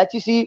HEC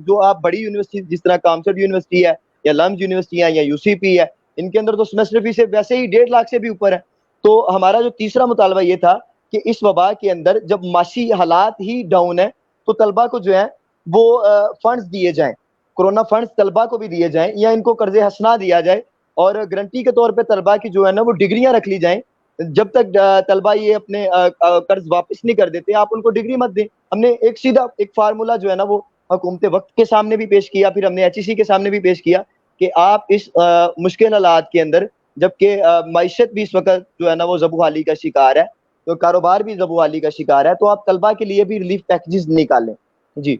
جو آپ بڑی یونیورسٹی جس طرح کامسٹ یونیورسٹی ہے یا لمز یونیورسٹی ہے یا UCP ہے, ان کے اندر تو سیمسٹر فیسیں ویسے ہی 1.5 لاکھ سے بھی اوپر ہے. تو ہمارا جو تیسرا مطالبہ یہ تھا کہ اس وبا کے اندر جب معاشی حالات ہی ڈاؤن ہے تو طلبہ کو جو ہے وہ فنڈز دیے جائیں, کرونا فنڈز طلبہ کو بھی دیے جائیں, یا ان کو قرض حسنہ دیا جائے, اور گارنٹی کے طور پہ طلبہ کی جو ہے نا وہ ڈگریاں رکھ لی جائیں. جب تک طلبہ یہ اپنے قرض واپس نہیں کر دیتے آپ ان کو ڈگری مت دیں. ہم نے ایک سیدھا ایک فارمولا جو ہے نا وہ حکومت وقت کے سامنے بھی پیش کیا, پھر ہم نے HEC کے سامنے بھی پیش کیا کہ آپ اس مشکل حالات کے اندر, جبکہ معیشت بھی اس وقت جو ہے نا وہ زبوحالی کا شکار ہے, تو کاروبار بھی زبوحالی کا شکار ہے, تو آپ طلبہ کے لیے بھی ریلیف پیکیجز نکالیں. جی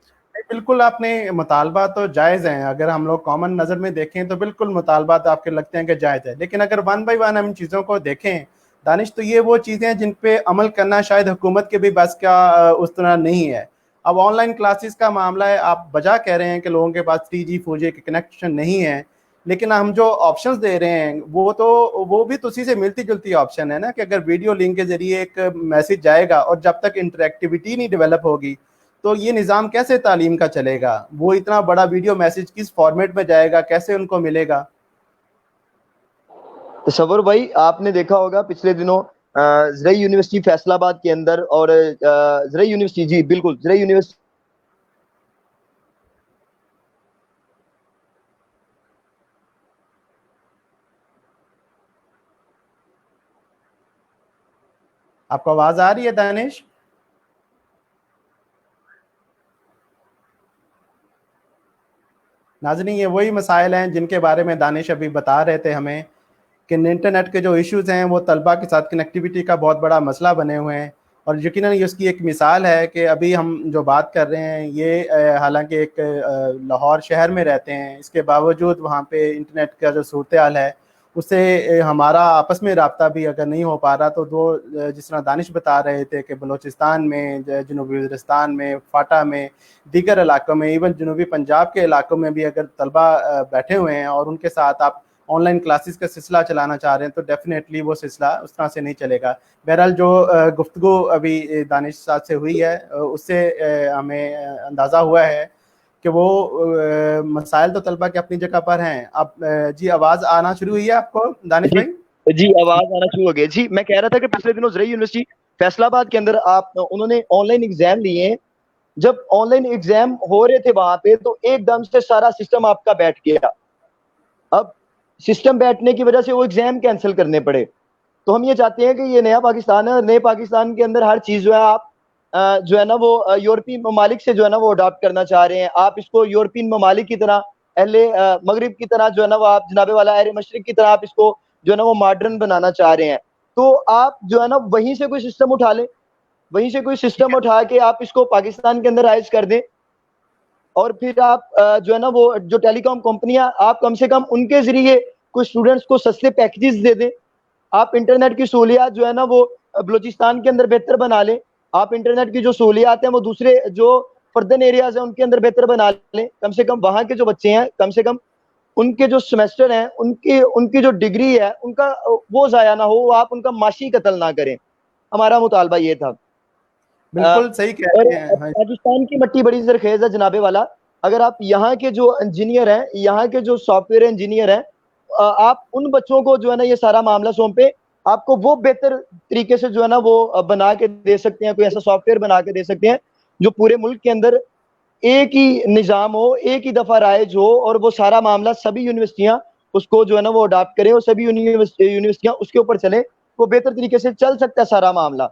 بالکل, آپ نے مطالبات تو جائز ہیں, اگر ہم لوگ کامن نظر میں دیکھیں تو بالکل مطالبات آپ کے لگتے ہیں کہ جائز ہے, لیکن اگر ون بائی ون ہم ان چیزوں کو دیکھیں دانش, تو یہ وہ چیزیں ہیں جن پہ عمل کرنا شاید حکومت کے بھی بس کا اس طرح نہیں ہے. اب آن لائن کلاسز کا معاملہ ہے, آپ بجا کہہ رہے ہیں کہ لوگوں کے پاس 3G 4G کے کنیکشن نہیں ہے, لیکن ہم جو آپشنز دے رہے ہیں وہ بھی تو اسی سے ملتی جلتی آپشن ہے نا, کہ اگر ویڈیو لنک کے ذریعے ایک میسج جائے گا اور جب تک انٹریکٹیوٹی نہیں ڈیولپ ہوگی تو یہ نظام کیسے تعلیم کا چلے گا؟ وہ اتنا بڑا ویڈیو میسج کس فارمیٹ میں جائے گا, کیسے ان کو ملے گا؟ تصور بھائی, آپ نے دیکھا ہوگا پچھلے دنوں زرعی یونیورسٹی فیصل آباد کے اندر, اور زرعی یونیورسٹی, جی بالکل زرعی یونیورسٹی آپ کو آواز آ رہی ہے دانش؟ ناظرین, یہ وہی مسائل ہیں جن کے بارے میں دانش ابھی بتا رہے تھے ہمیں کہ انٹرنیٹ کے جو ایشوز ہیں وہ طلبہ کے ساتھ کنیکٹیوٹی کا بہت بڑا مسئلہ بنے ہوئے ہیں, اور یقیناً یہ اس کی ایک مثال ہے کہ ابھی ہم جو بات کر رہے ہیں یہ حالانکہ ایک لاہور شہر میں رہتے ہیں, اس کے باوجود وہاں پہ انٹرنیٹ کا جو صورتحال ہے اس سے ہمارا آپس میں رابطہ بھی اگر نہیں ہو پا رہا, تو جس طرح دانش بتا رہے تھے کہ بلوچستان میں, جنوبی وزیرستان میں, فاٹا میں, دیگر علاقوں میں, ایون جنوبی پنجاب کے علاقوں میں بھی اگر طلبہ بیٹھے ہوئے ہیں اور ان کے ساتھ آپ آن لائن کلاسز کا سلسلہ چلانا چاہ رہے ہیں تو ڈیفینیٹلی وہ سلسلہ اس طرح سے نہیں چلے گا. بہرحال جو گفتگو ابھی دانش صاحب سے ہوئی ہے اس سے ہمیں اندازہ ہوا ہے کہ وہ مسائل تو طلبہ کے اپنی جگہ پر ہیں. اب جی آواز آنا شروع ہوئی ہے آپ کو دانش بھائی؟ جی آواز آنا شروع ہو گئی. جی میں کہہ رہا تھا کہ پچھلے دنوں زرعی یونیورسٹی فیصل آباد کے اندر انہوں نے آن لائن ایگزام لیے ہیں. جب آن لائن ایگزام ہو رہے تھے وہاں پہ تو ایک دم سے سارا سسٹم آپ کا بیٹھ گیا. اب سسٹم بیٹھنے کی وجہ سے وہ ایگزام کینسل کرنے پڑے. تو ہم یہ چاہتے ہیں کہ یہ نیا پاکستان ہے, نئے پاکستان کے اندر ہر چیز جو ہے آپ جو ہے نا وہ یورپی ممالک سے جو ہے نا وہ اڈاپٹ کرنا چاہ رہے ہیں. آپ اس کو یورپین ممالک کی طرح, اہل مغرب کی طرح جو ہے نا وہ آپ جناب والا اہل مشرق کی طرح آپ اس کو جو ہے نا وہ ماڈرن بنانا چاہ رہے ہیں. تو آپ جو ہے نا وہیں سے کوئی سسٹم اٹھا لیں, وہیں سے کوئی سسٹم اٹھا کے آپ اس کو پاکستان کے اندر رائج کر دیں, اور پھر آپ جو ہے نا وہ جو ٹیلی کام کمپنیاں, آپ کم سے کم ان کے ذریعے کچھ اسٹوڈنٹس کو سستے پیکیجز دے دیں. آپ انٹرنیٹ کی سہولیات جو ہے نا وہ بلوچستان کے اندر بہتر بنا لیں. آپ انٹرنیٹ کی جو سہولیات ہیں وہ دوسرے جو فردن ایریاز ہیں ان کے اندر بہتر بنا لیں. کم سے کم وہاں کے جو بچے ہیں کم سے کم ان کے جو سیمسٹر ہیں ان کی جو ڈگری ہے ان کا وہ ضائع نہ ہو, آپ ان کا معاشی قتل نہ کریں. ہمارا مطالبہ یہ تھا. بالکل صحیح کہہ اور رہے ہیں. راجستھان کی مٹی بڑی زرخیز ہے جناب والا. اگر آپ یہاں کے جو انجینئر ہیں, یہاں کے جو سافٹ ویئر انجینئر ہیں, آپ ان بچوں کو جو ہے نا یہ سارا معاملہ سونپے, آپ کو وہ بہتر طریقے سے جو ہے نا وہ بنا کے دے سکتے ہیں, کوئی ایسا سافٹ ویئر بنا کے دے سکتے ہیں جو پورے ملک کے اندر ایک ہی نظام ہو, ایک ہی دفعہ رائج ہو, اور وہ سارا معاملہ سبھی یونیورسٹیاں اس کو جو ہے نا وہ اڈاپٹ کریں اور سبھی یونیورسٹیاں اس کے اوپر چلیں, وہ بہتر طریقے سے چل سکتا ہے سارا معاملہ.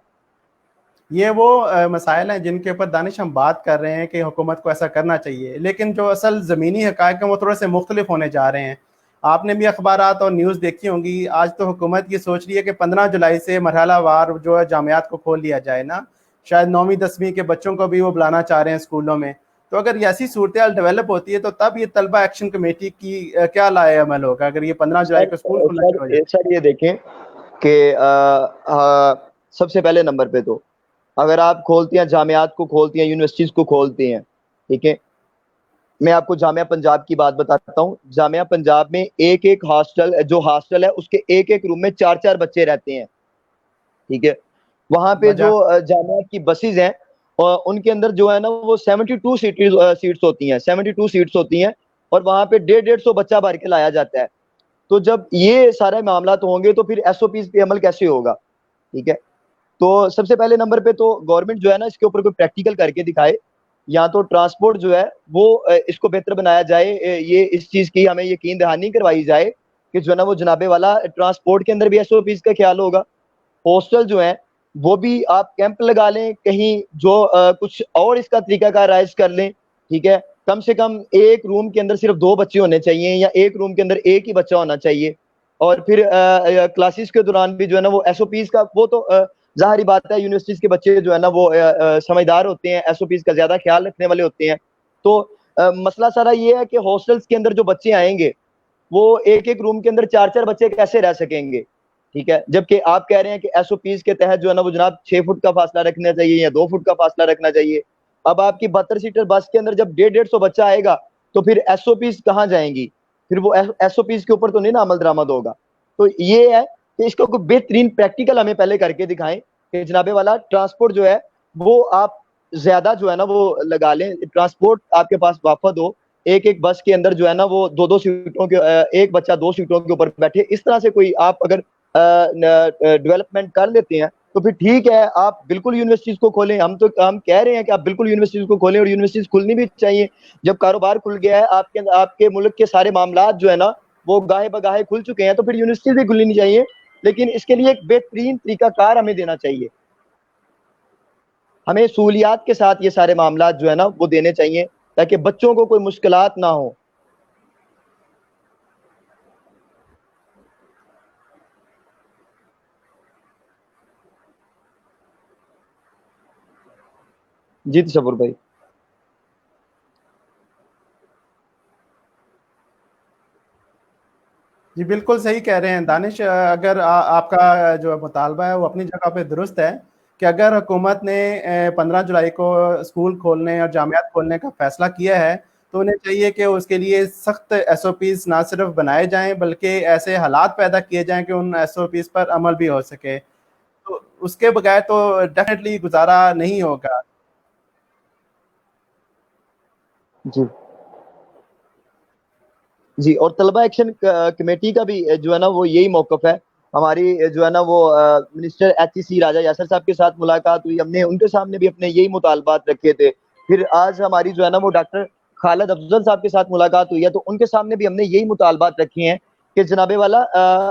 یہ وہ مسائل ہیں جن کے اوپر دانش ہم بات کر رہے ہیں کہ حکومت کو ایسا کرنا چاہیے, لیکن جو اصل زمینی حقائق ہیں وہ تھوڑے سے مختلف ہونے جا رہے ہیں. آپ نے بھی اخبارات اور نیوز دیکھی ہوں گی, آج تو حکومت یہ سوچ رہی ہے کہ 15 جولائی سے مرحلہ وار جو ہے جامعات کو کھول لیا جائے نا, شاید 9ویں 10ویں کے بچوں کو بھی وہ بلانا چاہ رہے ہیں اسکولوں میں. تو اگر یہ ایسی صورتحال ڈیولپ ہوتی ہے تو تب یہ طلبہ ایکشن کمیٹی کی کیا لائے عمل ہوگا اگر یہ 15 جولائی کو اسکول کھلنا شروع ہو جائے؟ سر یہ دیکھیں کہ سب سے پہلے نمبر پہ تو اگر آپ کھولتے ہیں جامعات کو, کھولتے ہیں یونیورسٹیز کو کھولتے ہیں, ٹھیک ہے, میں آپ کو جامعہ پنجاب کی بات بتاتا ہوں. جامعہ پنجاب میں ایک ہاسٹل ہے اس کے ایک روم میں 4 بچے رہتے ہیں, ٹھیک ہے. وہاں پہ جو جامعات کی بسیز ہیں اور ان کے اندر جو ہے نا وہ 72 سیٹس ہوتی ہیں، 72 سیٹس ہوتی ہیں، اور وہاں پہ 150 بچہ بھر کے لایا جاتا ہے. تو جب یہ سارے معاملات ہوں گے تو پھر ایس او پیز پہ عمل کیسے ہوگا؟ ٹھیک ہے. تو سب سے پہلے نمبر پہ تو گورنمنٹ جو ہے نا اس کے اوپر کوئی پریکٹیکل کر کے دکھائے، یا تو ٹرانسپورٹ جو ہے وہ اس کو بہتر بنایا جائے. یہ اس چیز کی ہمیں یقین دہانی کروائی جائے کہ جو ہے نا وہ جناب والا ٹرانسپورٹ کے اندر بھی ایس او پیز کا خیال ہوگا. ہاسٹل جو ہیں وہ بھی آپ کیمپ لگا لیں کہیں، جو کچھ اور اس کا طریقہ کار رائز کر لیں. ٹھیک ہے. کم سے کم ایک روم کے اندر صرف 2 بچے ہونے چاہیے، یا ایک روم کے اندر ایک ہی بچہ ہونا چاہیے. اور پھر کلاسز کے دوران بھی جو ہے نا وہ ایس او پیز کا، وہ تو ظاہری بات ہے یونیورسٹیز کے بچے جو ہے نا وہ سمجھدار ہوتے ہیں، ایس او پیز کا زیادہ خیال رکھنے والے ہوتے ہیں. تو مسئلہ سارا یہ ہے کہ ہاسٹلس کے اندر جو بچے آئیں گے وہ ایک ایک روم کے اندر 4 بچے کیسے رہ سکیں گے؟ ٹھیک ہے. جبکہ آپ کہہ رہے ہیں کہ ایس او پیز کے تحت جو ہے نا وہ جناب 6 فٹ کا فاصلہ رکھنا چاہیے یا 2 فٹ کا فاصلہ رکھنا چاہیے. اب آپ کی 72 سیٹر بس کے اندر جب 150 بچہ آئے گا تو پھر ایس او پیز کہاں جائیں گی؟ پھر وہ ایس او پیز کے اوپر تو نہیں نا عمل درآمد ہوگا. تو یہ ہے کہ اس کو کوئی بہترین پریکٹیکل ہمیں پہلے کر کے دکھائیں کہ جناب والا ٹرانسپورٹ جو ہے وہ آپ زیادہ جو ہے نا وہ لگا لیں. ٹرانسپورٹ آپ کے پاس وافد ہو، ایک ایک بس کے اندر جو ہے نا وہ 2 سیٹوں کے، ایک بچہ 2 سیٹوں کے اوپر بیٹھے. اس طرح سے کوئی آپ اگر ڈیولپمنٹ کر لیتے ہیں تو پھر ٹھیک ہے، آپ بالکل یونیورسٹیز کو کھولیں. ہم کہہ رہے ہیں کہ آپ بالکل یونیورسٹیز کو کھولیں، اور یونیورسٹیز کھلنی بھی چاہیے. جب کاروبار کھل گیا ہے، آپ کے ملک کے سارے معاملات جو ہے نا وہ گاہے بگاہے کھل چکے ہیں، تو پھر یونیورسٹیز بھی کھلنی چاہیے. لیکن اس کے لیے ایک بہترین طریقہ کار ہمیں دینا چاہیے. ہمیں سہولیات کے ساتھ یہ سارے معاملات جو ہے نا وہ دینے چاہیے تاکہ بچوں کو کوئی مشکلات نہ ہو. جی تصور بھائی. جی بالکل صحیح کہہ رہے ہیں دانش. اگر آپ کا جو مطالبہ ہے وہ اپنی جگہ پہ درست ہے کہ اگر حکومت نے 15 جولائی کو اسکول کھولنے اور جامعات کھولنے کا فیصلہ کیا ہے تو انہیں چاہیے کہ اس کے لیے سخت ایس او پیز نہ صرف بنائے جائیں بلکہ ایسے حالات پیدا کیے جائیں کہ ان ایس او پیز پر عمل بھی ہو سکے. تو اس کے بغیر تو ڈیفینیٹلی گزارا نہیں ہوگا. جی جی. اور طلبہ ایکشن کمیٹی کا بھی جو ہے نا وہ یہی موقف ہے. ہماری جو ہے نا وہ منسٹر ایچ ای سی راجہ یاسر صاحب کے ساتھ ملاقات ہوئی، ہم نے ان کے سامنے بھی اپنے یہی مطالبات رکھے تھے. پھر آج ہماری جو ہے نا وہ ڈاکٹر خالد افضل صاحب کے ساتھ ملاقات ہوئی ہے، تو ان کے سامنے بھی ہم نے یہی مطالبات رکھے ہیں کہ جناب والا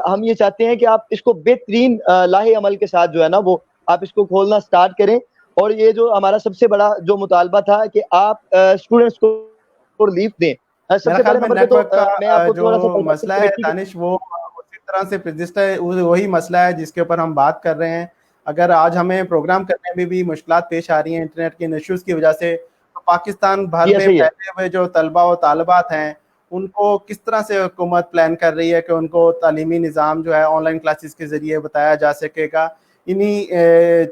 ہم یہ چاہتے ہیں کہ آپ اس کو بہترین لاہے عمل کے ساتھ جو ہے نا وہ آپ اس کو کھولنا سٹارٹ کریں. اور یہ جو ہمارا سب سے بڑا جو مطالبہ تھا کہ آپ اسٹوڈنٹس کو لیو دیں. سب میرا سے خیال پہلے میں نمبر پہ نیٹ تو ورک کا میں آپ کو جو تھوڑا سا مسئلہ ہے دانش وہ اسی طرح سے persist ہے، وہی مسئلہ ہے جس کے اوپر ہم بات کر رہے ہیں. اگر آج ہمیں پروگرام کرنے میں بھی مشکلات پیش آ رہی ہیں انٹرنیٹ کے ایشوز کی وجہ سے، تو پاکستان بھر جی میں ایسے ہی ہے. پھیلے ہوئے جو طلبہ و طالبات ہیں ان کو کس طرح سے حکومت پلان کر رہی ہے کہ ان کو تعلیمی نظام جو ہے آن لائن کلاسز کے ذریعے بتایا جا سکے گا. انہی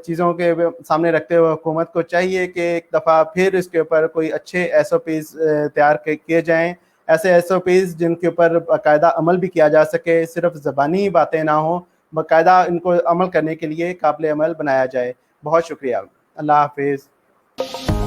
چیزوں کے سامنے رکھتے ہوئے حکومت کو چاہیے کہ ایک دفعہ پھر اس کے اوپر کوئی اچھے ایس او پیز تیار کیے جائیں، ایسے ایس او پیز جن کے اوپر باقاعدہ عمل بھی کیا جا سکے، صرف زبانی ہی باتیں نہ ہوں، باقاعدہ ان کو عمل کرنے کے لیے قابل عمل بنایا جائے. بہت شکریہ. اللہ حافظ.